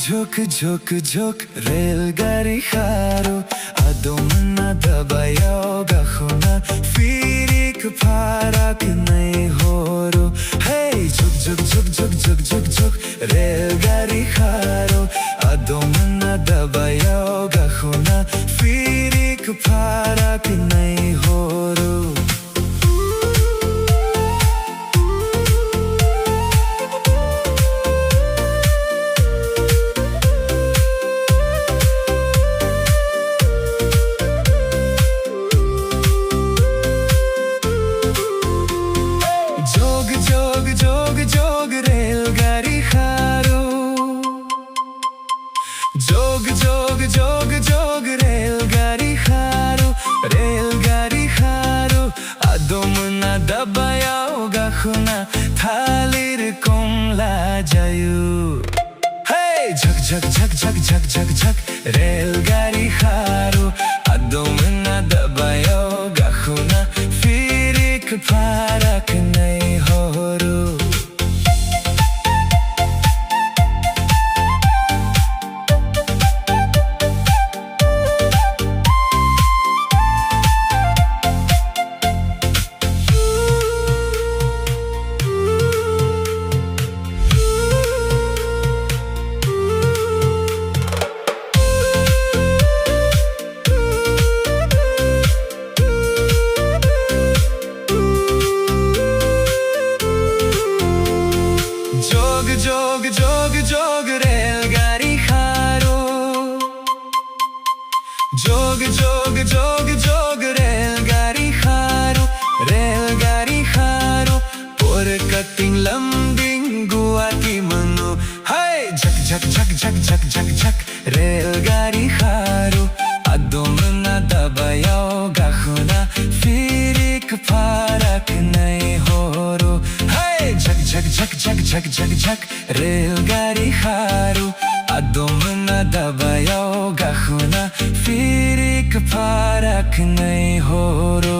झुक झुक झुक रेलगाड़ी खारो आदम न दबायो गाखोना फिर एक फाराक नहीं हो रो हे झुक झुक झुक झुक झुक झुक झुक रेलगाड़ी खारो आदम न दबायो गाखोना फिर एक फाराक नहीं हो रो जोग जोग जोग जोग रेलगाड़ी खारो जोग जोग जोग जोग रेलगाड़ी खारो आदम ना दबायाओ गाखोना थालिर कमला जायु हे झक झक झक झक झक झक झक रेलगाड़ी खारो आदम ना दबायाओ गाखोना फिर एक फाराक नहीं हो रो जोग जोग जोग जोग रेलगाड़ी खारो जोग जोग जोग जोग रेलगाड़ी खारो por kating lambing guati manu hai झक झक झक झक झक झक झक रेलगाड़ी खारो आदम ना दबायाओ गाखोना फिर एक फाराक नहीं हो रो hai झक झक झक झक झक झक झक रेलगाड़ी खारो आदम ना दबायाओ गाखोना फिर एक फाराक नहीं हो रो